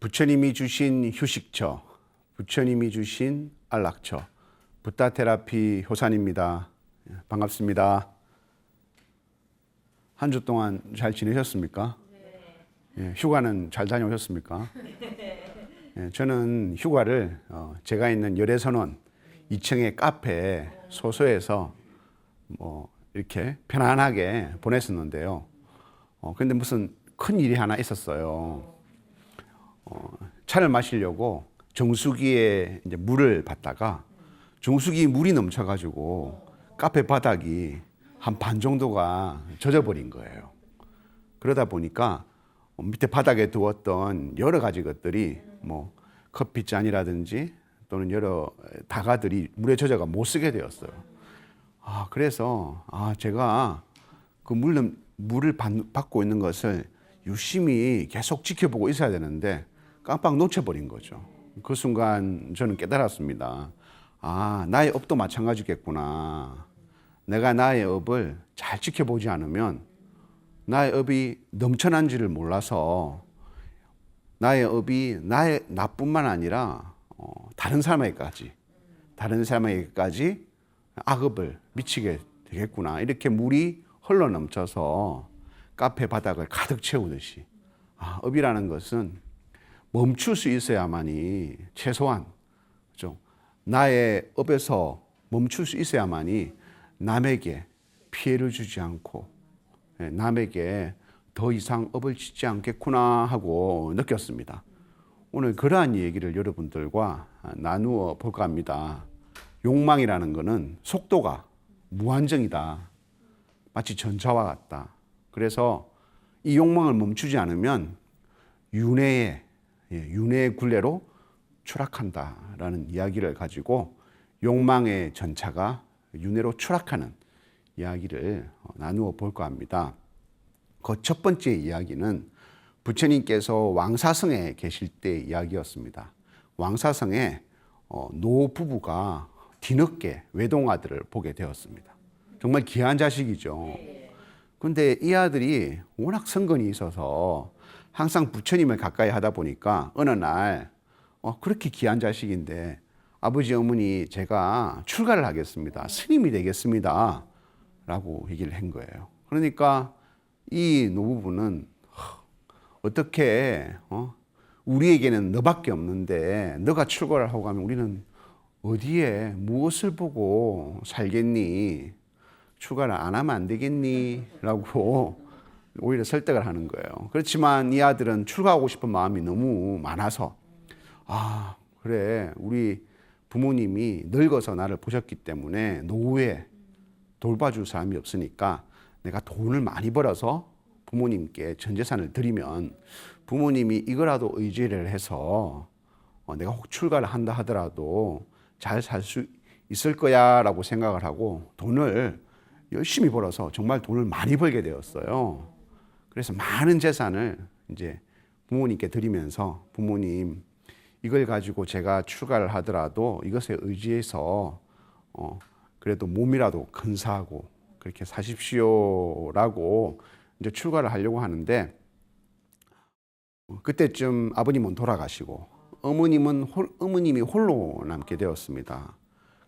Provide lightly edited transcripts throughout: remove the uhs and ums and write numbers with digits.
부처님이 주신 휴식처, 부처님이 주신 안락처, 붓다테라피 효산입니다. 반갑습니다. 한 주 동안 잘 지내셨습니까? 네. 휴가는 잘 다녀오셨습니까? 네, 저는 휴가를 제가 있는 열애선원 2층의 카페 소소에서 이렇게 편안하게 보냈었는데요. 근데 무슨 큰 일이 하나 있었어요. 차를 마시려고 정수기에 이제 물을 받다가 정수기 물이 넘쳐가지고 카페 바닥이 한 반 정도가 젖어버린 거예요. 그러다 보니까 밑에 바닥에 두었던 여러 가지 것들이 커피잔이라든지 또는 여러 다가들이 물에 젖어가 못 쓰게 되었어요. 그래서 제가 그 물을 받고 있는 것을 유심히 계속 지켜보고 있어야 되는데 깜빡 놓쳐버린 거죠. 그 순간 저는 깨달았습니다. 나의 업도 마찬가지겠구나. 내가 나의 업을 잘 지켜보지 않으면 나의 업이 넘쳐난지를 몰라서 나의 업이 나뿐만 아니라 다른 사람에게까지 악업을 미치게 되겠구나. 이렇게 물이 흘러 넘쳐서 카페 바닥을 가득 채우듯이 업이라는 것은 멈출 수 있어야만이 최소한 나의 업에서 멈출 수 있어야만이 남에게 피해를 주지 않고 남에게 더 이상 업을 짓지 않겠구나 하고 느꼈습니다. 오늘 그러한 얘기를 여러분들과 나누어 볼까 합니다. 욕망이라는 것은 속도가 무한정이다. 마치 전차와 같다. 그래서 이 욕망을 멈추지 않으면 윤회의 굴레로 추락한다라는 이야기를 가지고 욕망의 전차가 윤회로 추락하는 이야기를 나누어 볼까 합니다. 그 첫 번째 이야기는 부처님께서 왕사성에 계실 때 이야기였습니다. 왕사성에 노 부부가 뒤늦게 외동아들을 보게 되었습니다. 정말 귀한 자식이죠. 그런데 이 아들이 워낙 성건이 있어서 항상 부처님을 가까이 하다 보니까 어느 날 그렇게 귀한 자식인데 아버지 어머니 제가 출가를 하겠습니다. 스님이 되겠습니다. 라고 얘기를 한 거예요. 그러니까 이 노부부는 어떻게 우리에게는 너밖에 없는데 너가 출가를 하고 가면 우리는 어디에 무엇을 보고 살겠니? 출가를 안 하면 안 되겠니? 라고 오히려 설득을 하는 거예요. 그렇지만 이 아들은 출가하고 싶은 마음이 너무 많아서 그래 우리 부모님이 늙어서 나를 보셨기 때문에 노후에 돌봐줄 사람이 없으니까 내가 돈을 많이 벌어서 부모님께 전 재산을 드리면 부모님이 이거라도 의지를 해서 내가 혹 출가를 한다 하더라도 잘 살 수 있을 거야 라고 생각을 하고 돈을 열심히 벌어서 정말 돈을 많이 벌게 되었어요. 그래서 많은 재산을 이제 부모님께 드리면서 부모님 이걸 가지고 제가 출가를 하더라도 이것에 의지해서 그래도 몸이라도 근사하고 그렇게 사십시오라고 이제 출가를 하려고 하는데 그때쯤 아버님은 돌아가시고 어머님이 홀로 남게 되었습니다.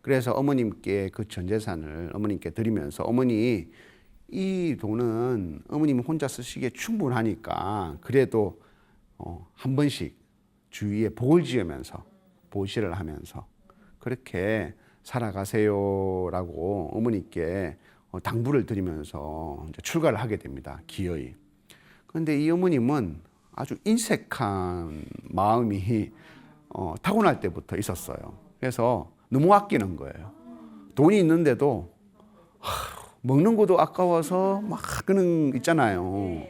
그래서 어머님께 그 전 재산을 어머님께 드리면서 어머니 이 돈은 어머님 혼자 쓰시기에 충분하니까 그래도 한 번씩 주위에 복을 지으면서 보시를 하면서 그렇게 살아가세요라고 어머니께 당부를 드리면서 이제 출가를 하게 됩니다. 기어이. 그런데 이 어머님은 아주 인색한 마음이 타고날 때부터 있었어요. 그래서 너무 아끼는 거예요. 돈이 있는데도 먹는 것도 아까워서 막 그는 있잖아요.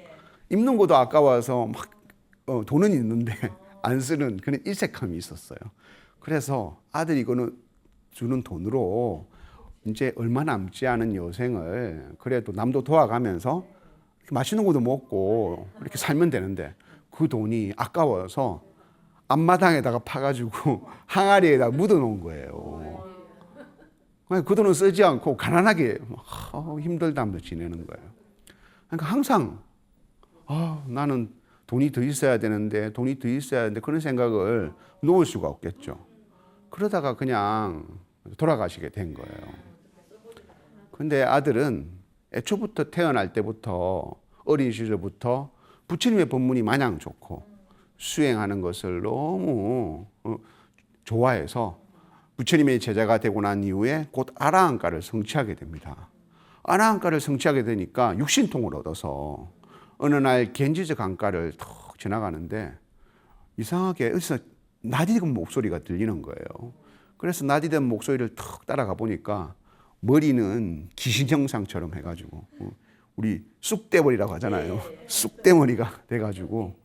입는 것도 아까워서 막 돈은 있는데 안 쓰는 그런 일색함이 있었어요. 그래서 아들이 이거는 주는 돈으로 이제 얼마 남지 않은 여생을 그래도 남도 도와가면서 맛있는 것도 먹고 이렇게 살면 되는데 그 돈이 아까워서 앞마당에다가 파가지고 항아리에다 묻어놓은 거예요. 그 돈은 쓰지 않고 가난하게 힘들다면서 지내는 거예요. 그러니까 항상 나는 돈이 더 있어야 되는데 그런 생각을 놓을 수가 없겠죠. 그러다가 그냥 돌아가시게 된 거예요. 근데 아들은 애초부터 태어날 때부터 어린 시절부터 부처님의 법문이 마냥 좋고 수행하는 것을 너무 좋아해서 부처님의 제자가 되고 난 이후에 곧 아라한가를 성취하게 됩니다. 아라한가를 성취하게 되니까 육신통을 얻어서 어느 날 겐지즈 강가를 턱 지나가는데 이상하게 어디서 나디든 목소리가 들리는 거예요. 그래서 나디든 목소리를 턱 따라가 보니까 머리는 귀신 형상처럼 해가지고 우리 쑥대머리라고 하잖아요. 쑥대머리가 돼가지고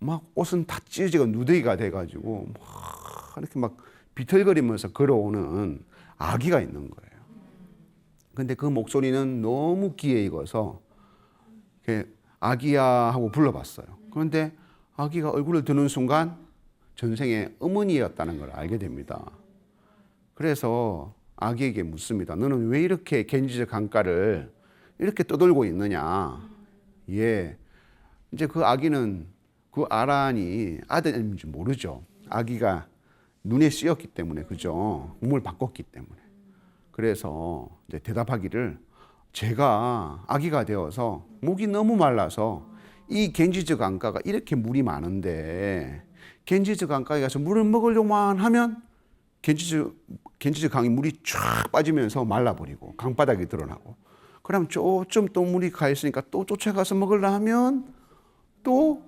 막 옷은 다 찢어지고 누더기가 돼가지고 막 이렇게 막 비틀거리면서 걸어오는 아기가 있는 거예요. 근데 그 목소리는 너무 귀에 익어서 아기야 하고 불러봤어요. 그런데 아기가 얼굴을 드는 순간 전생에 어머니였다는 걸 알게 됩니다. 그래서 아기에게 묻습니다. 너는 왜 이렇게 겐지즈 강가를 이렇게 떠돌고 있느냐? 예. 이제 그 아기는 그 아란이 아들인지 모르죠. 아기가 눈에 씌었기 때문에, 그죠? 몸을 바꿨기 때문에. 그래서 이제 대답하기를 제가 아기가 되어서 목이 너무 말라서 이 겐지즈 강가가 이렇게 물이 많은데 겐지즈 강가에 가서 물을 먹으려고만 하면 겐지즈 강이 물이 쫙 빠지면서 말라버리고 강바닥이 드러나고 그럼 조금 또 물이 가 있으니까 또 쫓아가서 먹으려 하면 또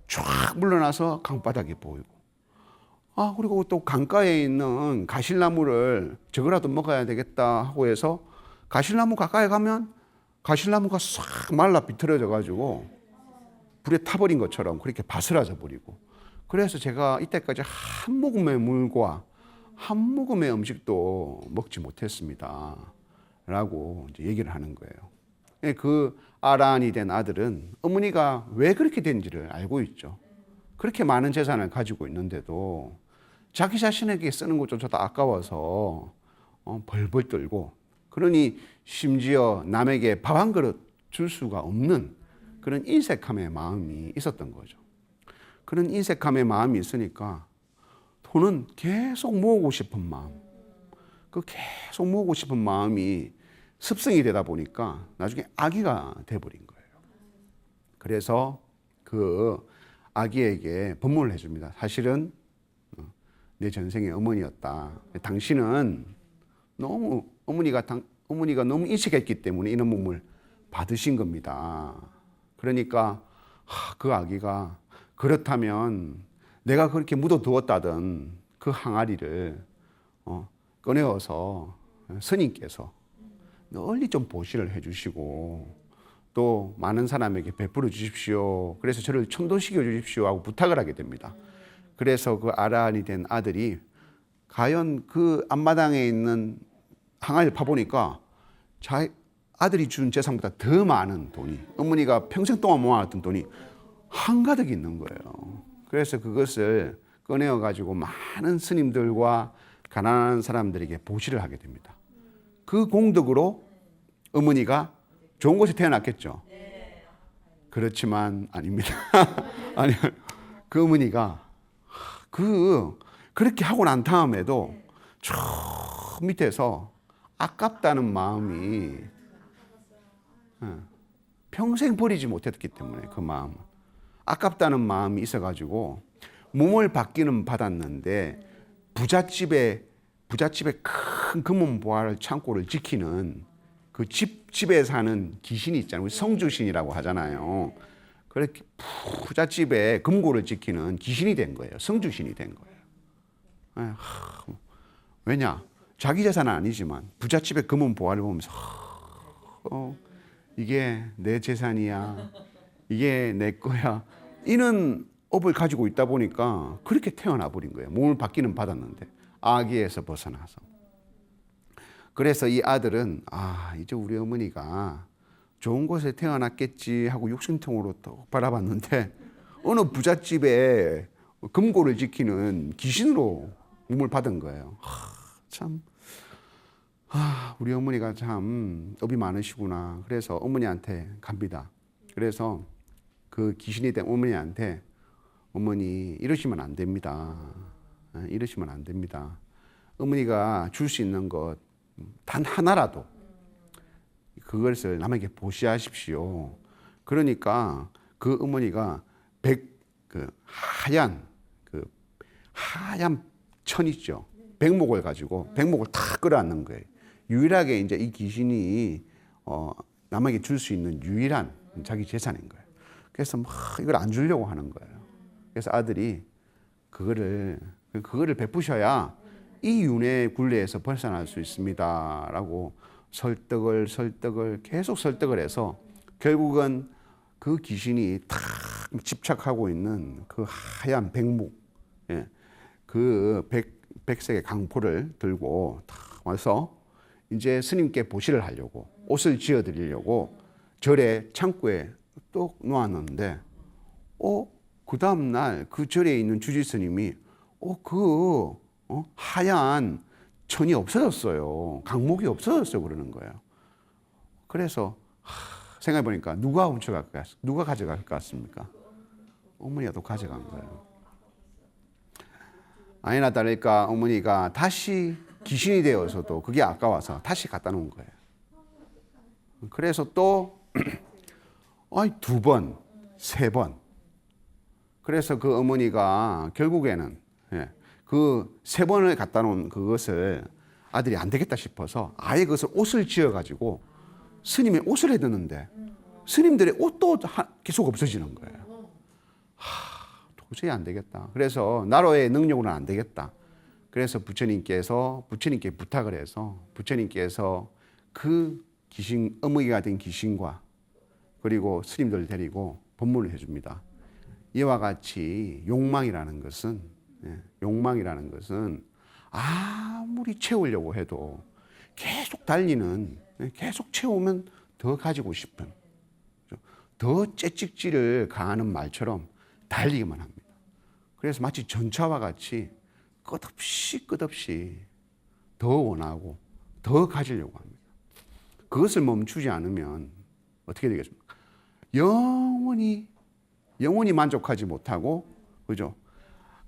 쫙 물러나서 강바닥이 보이고 그리고 또 강가에 있는 가실나무를 저거라도 먹어야 되겠다 하고 해서 가실나무 가까이 가면 가실나무가 싹 말라 비틀어져 가지고 불에 타버린 것처럼 그렇게 바스라져 버리고 그래서 제가 이때까지 한 모금의 물과 한 모금의 음식도 먹지 못했습니다. 라고 이제 얘기를 하는 거예요. 그 아란이 된 아들은 어머니가 왜 그렇게 된지를 알고 있죠. 그렇게 많은 재산을 가지고 있는데도 자기 자신에게 쓰는 것조차도 아까워서 벌벌 떨고 그러니 심지어 남에게 밥 한 그릇 줄 수가 없는 그런 인색함의 마음이 있었던 거죠. 그런 인색함의 마음이 있으니까 돈은 계속 모으고 싶은 마음, 그 계속 모으고 싶은 마음이 습성이 되다 보니까 나중에 악의가 돼버린 거예요. 그래서 그 아기에게 법문을 해줍니다. 사실은 내 전생의 어머니였다. 당신은 너무 어머니가 너무 인식했기 때문에 이런 몸을 받으신 겁니다. 그러니까 그 아기가 그렇다면 내가 그렇게 묻어두었다던 그 항아리를 꺼내어서 스님께서 널리 좀 보시를 해주시고 또 많은 사람에게 베풀어 주십시오. 그래서 저를 천도시켜 주십시오 하고 부탁을 하게 됩니다. 그래서 그 아란이 된 아들이 과연 그 앞마당에 있는 항아리를 파보니까 아들이 준 재산보다 더 많은 돈이 어머니가 평생 동안 모아놨던 돈이 한가득 있는 거예요. 그래서 그것을 꺼내어 가지고 많은 스님들과 가난한 사람들에게 보시를 하게 됩니다. 그 공덕으로 어머니가 좋은 곳에 태어났겠죠. 그렇지만 아닙니다. 아니, 그 어머니가 그렇게 하고 난 다음에도 저 밑에서 아깝다는 마음이 평생 버리지 못했기 때문에 그 마음은 아깝다는 마음이 있어가지고 몸을 받기는 받았는데 부잣집에 큰 금은 보화를 창고를 지키는 그 집에 사는 귀신이 있잖아요. 성주신이라고 하잖아요. 그렇게 부잣집에 금고를 지키는 귀신이 된 거예요. 성주신이 된 거예요. 왜냐? 자기 재산은 아니지만 부잣집에 금은 보화를 보면서 이게 내 재산이야. 이게 내 거야. 이런 업을 가지고 있다 보니까 그렇게 태어나 버린 거예요. 몸을 받기는 받았는데 악의에서 벗어나서. 그래서 이 아들은 이제 우리 어머니가 좋은 곳에 태어났겠지 하고 육신통으로 또 바라봤는데 어느 부잣집에 금고를 지키는 귀신으로 몸을 받은 거예요. 참 우리 어머니가 참 업이 많으시구나. 그래서 어머니한테 갑니다. 그래서 그 귀신이 된 어머니한테 어머니 이러시면 안 됩니다. 이러시면 안 됩니다. 어머니가 줄 수 있는 것 단 하나라도 그것을 남에게 보시하십시오. 그러니까 그 어머니가 하얀 천 있죠. 백목을 가지고 백목을 탁 끌어안는 거예요. 유일하게 이제 이 귀신이 남에게 줄 수 있는 유일한 자기 재산인 거예요. 그래서 막 이걸 안 주려고 하는 거예요. 그래서 아들이 그거를 베푸셔야 이 윤회 굴레에서 벗어날 수 있습니다라고 설득을 계속 설득을 해서 결국은 그 귀신이 탁 집착하고 있는 그 하얀 백목, 그 백색의 강포를 들고 탁 와서 이제 스님께 보시를 하려고 옷을 지어드리려고 절에 창고에 또 놓았는데, 그 다음 날 그 절에 있는 주지 스님이 하얀 천이 없어졌어요. 강목이 없어졌어요. 그러는 거예요. 그래서 생각해 보니까 누가 가져갈 것 같습니까? 어머니가 또 가져간 거예요. 아니나 다를까 어머니가 다시 귀신이 되어서도 그게 아까워서 다시 갖다 놓은 거예요. 그래서 또 두 번, 세 번. 그래서 그 어머니가 결국에는 그 세 번을 갖다 놓은 그것을 아들이 안 되겠다 싶어서 아예 그것을 옷을 지어가지고 스님의 옷을 해드는데 스님들의 옷도 계속 없어지는 거예요. 도저히 안 되겠다. 그래서 나로의 능력으로는 안 되겠다. 그래서 부처님께 부탁을 해서 부처님께서 그 어머니가 된 귀신과 그리고 스님들 데리고 법문을 해줍니다. 이와 같이 욕망이라는 것은 아무리 채우려고 해도 계속 채우면 더 가지고 싶은, 더 채찍질을 가하는 말처럼 달리기만 합니다. 그래서 마치 전차와 같이 끝없이 더 원하고 더 가지려고 합니다. 그것을 멈추지 않으면 어떻게 되겠습니까? 영원히 만족하지 못하고, 그죠?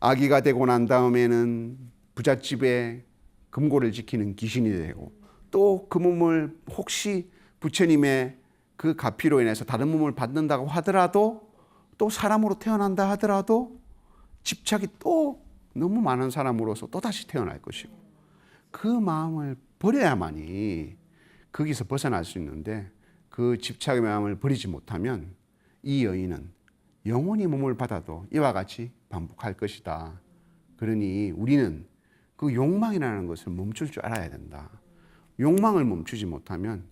아기가 되고 난 다음에는 부잣집에 금고를 지키는 귀신이 되고, 또 그 몸을 혹시 부처님의 그 가피로 인해서 다른 몸을 받는다고 하더라도, 또 사람으로 태어난다 하더라도 집착이 또 너무 많은 사람으로서 또 다시 태어날 것이고, 그 마음을 버려야만이 거기서 벗어날 수 있는데, 그 집착의 마음을 버리지 못하면 이 여인은 영원히 몸을 받아도 이와 같이 반복할 것이다. 그러니 우리는 그 욕망이라는 것을 멈출 줄 알아야 된다. 욕망을 멈추지 못하면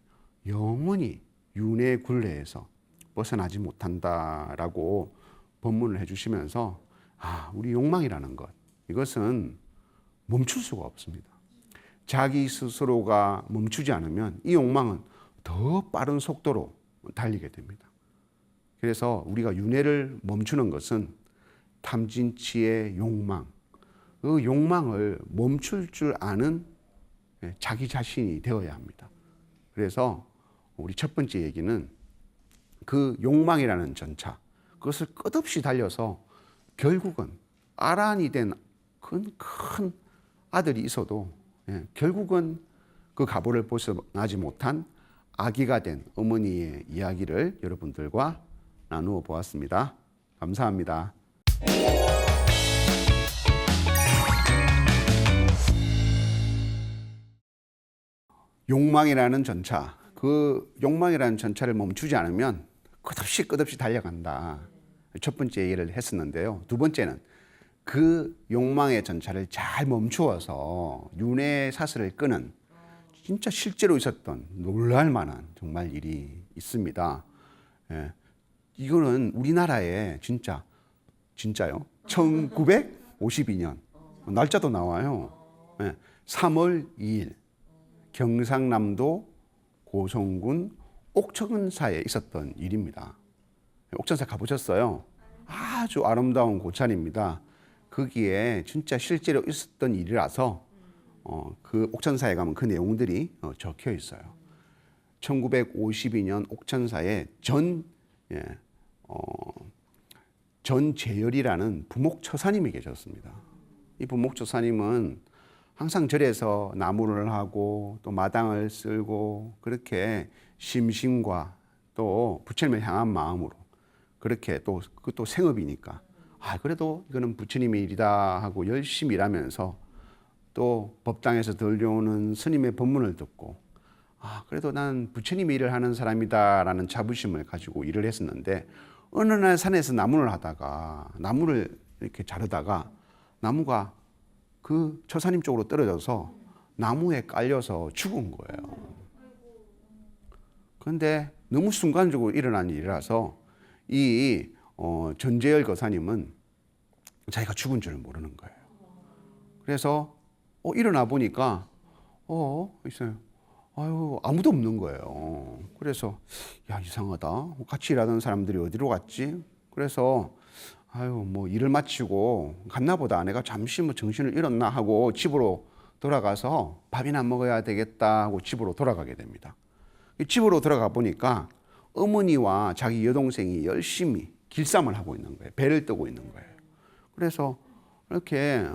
영원히 윤회 굴레에서 벗어나지 못한다라고 법문을 해주시면서 우리 욕망이라는 것, 이것은 멈출 수가 없습니다. 자기 스스로가 멈추지 않으면 이 욕망은 더 빠른 속도로 달리게 됩니다. 그래서 우리가 윤회를 멈추는 것은 탐진치의 욕망, 그 욕망을 멈출 줄 아는 자기 자신이 되어야 합니다. 그래서 우리 첫 번째 얘기는 그 욕망이라는 전차, 그것을 끝없이 달려서 결국은 아란이 된 큰 아들이 있어도 결국은 그 가보를 벗어나지 못한 아기가 된 어머니의 이야기를 여러분들과 나누어 보았습니다. 감사합니다. 욕망이라는 전차, 그 욕망이라는 전차를 멈추지 않으면 끝없이 달려간다. 첫 번째 얘기를 했었는데요. 두 번째는 그 욕망의 전차를 잘 멈추어서 윤회 사슬을 끄는 진짜 실제로 있었던 놀랄 만한 정말 일이 있습니다. 이거는 우리나라에 진짜요. 1952년 날짜도 나와요. 3월 2일 경상남도 고성군 옥천사에 있었던 일입니다. 옥천사 가보셨어요? 아주 아름다운 고찬입니다. 거기에 진짜 실제로 있었던 일이라서 그 옥천사에 가면 그 내용들이 적혀 있어요. 1952년 옥천사에 전재열이라는 부목처사님이 계셨습니다. 이 부목처사님은 항상 절에서 나무를 하고 또 마당을 쓸고 그렇게 심신과 또 부처님을 향한 마음으로 그렇게 또 그것도 생업이니까 그래도 이거는 부처님의 일이다 하고 열심히 일하면서 또 법당에서 들려오는 스님의 법문을 듣고 그래도 난 부처님의 일을 하는 사람이다라는 자부심을 가지고 일을 했었는데 어느 날 산에서 나무를 이렇게 자르다가 나무가 그 처사님 쪽으로 떨어져서 나무에 깔려서 죽은 거예요. 그런데 너무 순간적으로 일어난 일이라서 이 전재열 거사님은 자기가 죽은 줄을 모르는 거예요. 그래서 일어나 보니까 있어요. 아무도 없는 거예요. 그래서 이상하다. 같이 일하던 사람들이 어디로 갔지? 그래서 뭐 일을 마치고 갔나 보다. 내가 잠시 정신을 잃었나 하고 집으로 돌아가서 밥이나 먹어야 되겠다 하고 집으로 돌아가게 됩니다. 집으로 들어가 보니까 어머니와 자기 여동생이 열심히 길쌈을 하고 있는 거예요. 배를 뜨고 있는 거예요. 그래서 이렇게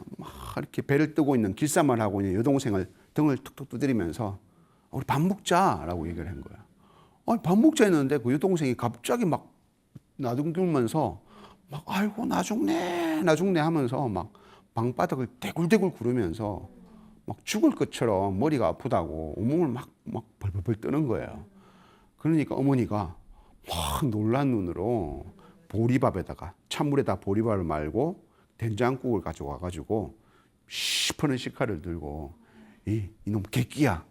배를 뜨고 있는 길쌈을 하고 있는 여동생을 등을 툭툭 두드리면서 우리 밥 먹자라고 얘기를 한 거야. 밥 먹자 했는데 그 여동생이 갑자기 막 나둥글면서 아이고 나 죽네 하면서 막 방바닥을 대굴대굴 구르면서 막 죽을 것처럼 머리가 아프다고 온몸을 막 벌벌벌 뜨는 거예요. 그러니까 어머니가 막 놀란 눈으로 보리밥에다가 찬물에다 보리밥을 말고 된장국을 가져와가지고 시퍼런 식칼을 들고 이놈 객기야,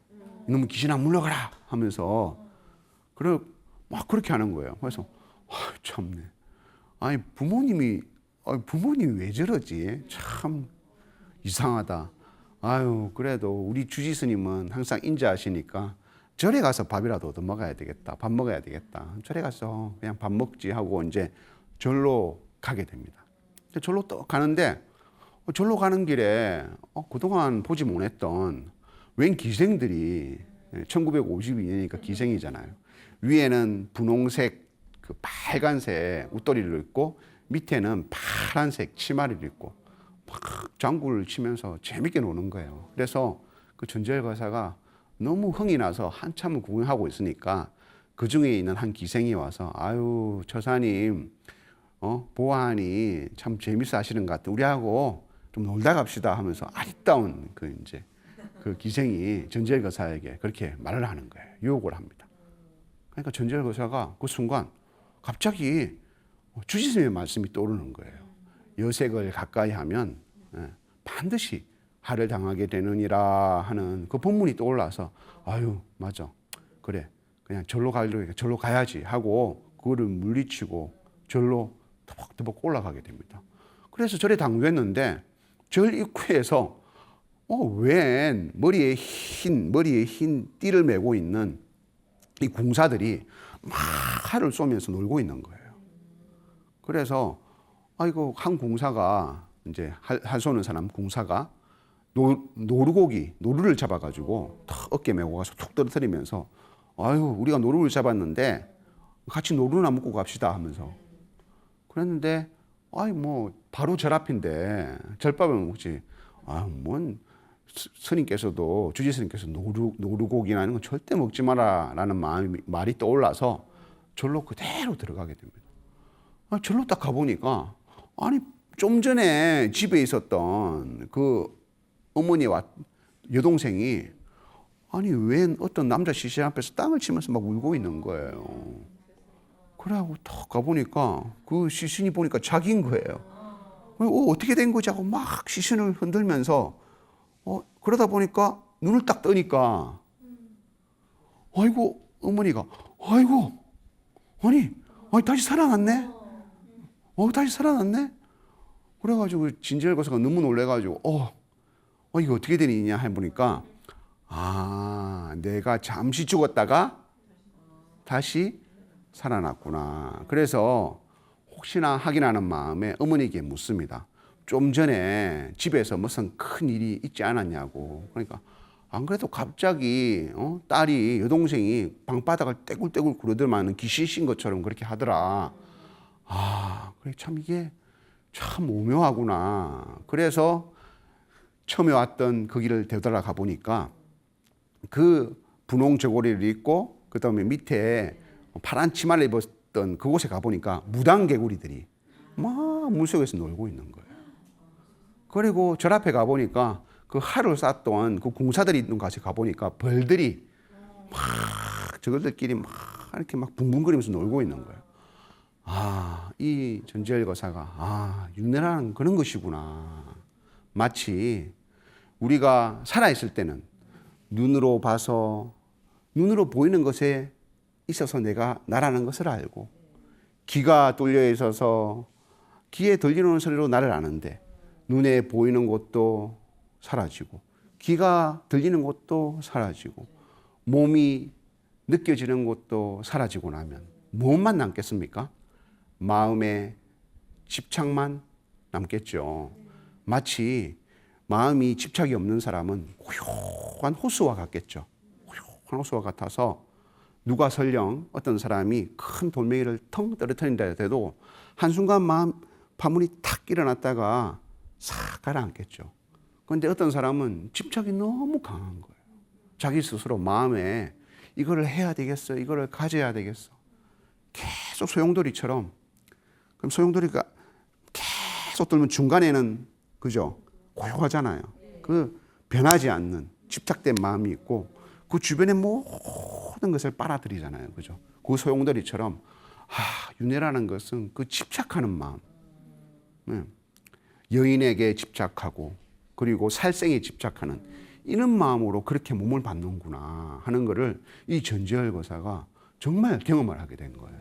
이놈 귀신아 물러가라 하면서 막 그렇게 하는 거예요. 그래서 참네. 부모님이 왜 저러지? 참 이상하다. 그래도 우리 주지 스님은 항상 인자하시니까 절에 가서 밥이라도 얻어 먹어야 되겠다. 밥 먹어야 되겠다. 절에 가서 그냥 밥 먹지 하고 이제 절로 가게 됩니다. 절로 또 가는데 절로 가는 길에 그동안 보지 못했던 웬 기생들이 1952년이니까 기생이잖아요. 위에는 분홍색 그 빨간색 웃도리를 입고 밑에는 파란색 치마를 입고 막 장구를 치면서 재밌게 노는 거예요. 그래서 그 전재열 거사가 너무 흥이 나서 한참을 구경하고 있으니까 그 중에 있는 한 기생이 와서 처사님 보아하니 참 재밌어 하시는 것 같아. 우리하고 좀 놀다 갑시다 하면서 아리따운 그 기생이 전재열 거사에게 그렇게 말을 하는 거예요. 유혹을 합니다. 그러니까 전재열 거사가 그 순간 갑자기 주지스님의 말씀이 떠오르는 거예요. 여색을 가까이 하면 반드시 하를 당하게 되느니라 하는 그 본문이 떠올라서 맞아. 그래. 그냥 절로 가야지 하고 그거를 물리치고 절로 터벅터벅 올라가게 됩니다. 그래서 절에 당도했는데 절 입구에서 웬 머리에 흰 띠를 메고 있는 이 궁사들이 막 활을 쏘면서 놀고 있는 거예요. 그래서 한 궁사가 이제 활 쏘는 사람 궁사가 노루를 잡아가지고 탁 어깨 메고 가서 툭 떨어뜨리면서 우리가 노루를 잡았는데 같이 노루나 먹고 갑시다 하면서 그랬는데 뭐 바로 절 앞인데 절밥을 먹지 뭔 스님께서도 주지 스님께서 노루고기나 이런 건 절대 먹지 마라라는 말이 떠올라서 절로 그대로 들어가게 됩니다. 절로 딱 가보니까 좀 전에 집에 있었던 그 어머니와 여동생이 웬 어떤 남자 시신 앞에서 땅을 치면서 막 울고 있는 거예요. 그래갖고 탁 가보니까 그 시신이 보니까 자기인 거예요. 어떻게 된 거지 하고 막 시신을 흔들면서 그러다 보니까 눈을 딱 뜨니까 어머니가 아니 다시 살아났네. 다시 살아났네. 그래가지고 진재열 거사가 너무 놀래가지고 이게 어떻게 되느냐 해보니까 내가 잠시 죽었다가 다시 살아났구나. 그래서 혹시나 확인하는 마음에 어머니에게 묻습니다. 좀 전에 집에서 무슨 큰 일이 있지 않았냐고. 그러니까 안 그래도 갑자기 여동생이 방바닥을 떼굴떼굴 구르더만 귀신신 것처럼 그렇게 하더라. 그래 참 이게 참 오묘하구나. 그래서 처음에 왔던 그 길을 되돌아가 보니까 그 분홍 저고리를 입고 그다음에 밑에 파란 치마를 입었던 그곳에 가보니까 무당개구리들이 막 물속에서 놀고 있는 거예요. 그리고 절 앞에 가보니까 그 하루를 쌓았던 그 공사들이 있는 곳에 가보니까 벌들이 막 저들끼리 막 이렇게 막 붕붕거리면서 놀고 있는 거예요. 이 전지열 거사가 윤회라는 그런 것이구나. 마치 우리가 살아있을 때는 눈으로 봐서 눈으로 보이는 것에 있어서 내가 나라는 것을 알고, 귀가 뚫려 있어서 귀에 들리는 소리로 나를 아는데 눈에 보이는 것도 사라지고 귀가 들리는 것도 사라지고 몸이 느껴지는 것도 사라지고 나면 무엇만 남겠습니까? 마음의 집착만 남겠죠. 마치 마음이 집착이 없는 사람은 고요한 호수와 같겠죠. 고요한 호수와 같아서 누가 설령 어떤 사람이 큰 돌멩이를 텅 떨어뜨린다 해도 한순간 파문이 탁 일어났다가 싹 가라앉겠죠. 그런데 어떤 사람은 집착이 너무 강한 거예요. 자기 스스로 마음에 이거를 해야 되겠어, 이거를 가져야 되겠어. 계속 소용돌이처럼. 그럼 소용돌이가 계속 돌면 중간에는 그죠? 고요하잖아요. 그 변하지 않는 집착된 마음이 있고 그 주변의 모든 것을 빨아들이잖아요. 그죠? 그 소용돌이처럼 윤회라는 것은 그 집착하는 마음. 여인에게 집착하고 그리고 살생에 집착하는 이런 마음으로 그렇게 몸을 받는구나 하는 것을 이 전지열 거사가 정말 경험을 하게 된 거예요.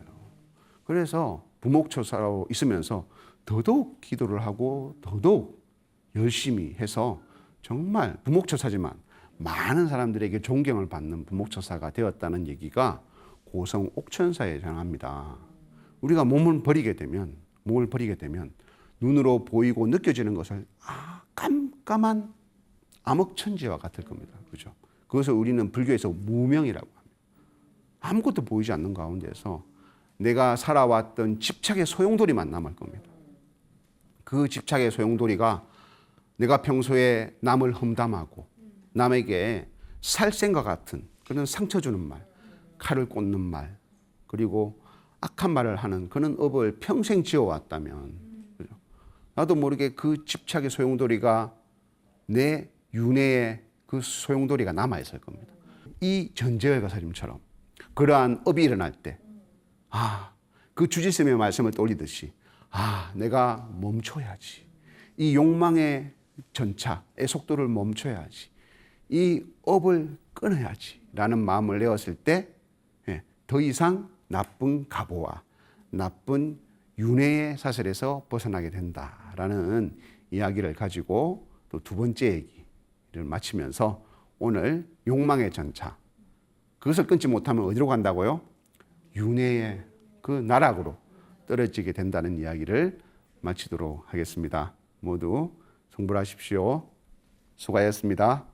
그래서 부목처사로 있으면서 더더욱 기도를 하고 더더욱 열심히 해서 정말 부목처사지만 많은 사람들에게 존경을 받는 부목처사가 되었다는 얘기가 고성 옥천사에 전합니다. 우리가 몸을 버리게 되면 눈으로 보이고 느껴지는 것을 깜깜한 암흑천지와 같을 겁니다. 그죠? 그것을 우리는 불교에서 무명이라고 합니다. 아무것도 보이지 않는 가운데서 내가 살아왔던 집착의 소용돌이만 남을 겁니다. 그 집착의 소용돌이가 내가 평소에 남을 험담하고 남에게 살생과 같은 그런 상처 주는 말, 칼을 꽂는 말, 그리고 악한 말을 하는 그런 업을 평생 지어왔다면 나도 모르게 그 집착의 소용돌이가 내 윤회의 그 소용돌이가 남아있을 겁니다. 이 전지열 거사님처럼 그러한 업이 일어날 때 그 주지스님의 말씀을 떠올리듯이 내가 멈춰야지. 이 욕망의 전차의 속도를 멈춰야지. 이 업을 끊어야지 라는 마음을 내었을 때 더 이상 나쁜 가보와 나쁜 윤회의 사슬에서 벗어나게 된다라는 이야기를 가지고 또 두 번째 얘기를 마치면서 오늘 욕망의 전차, 그것을 끊지 못하면 어디로 간다고요? 윤회의 그 나락으로 떨어지게 된다는 이야기를 마치도록 하겠습니다. 모두 성불하십시오. 수고하셨습니다.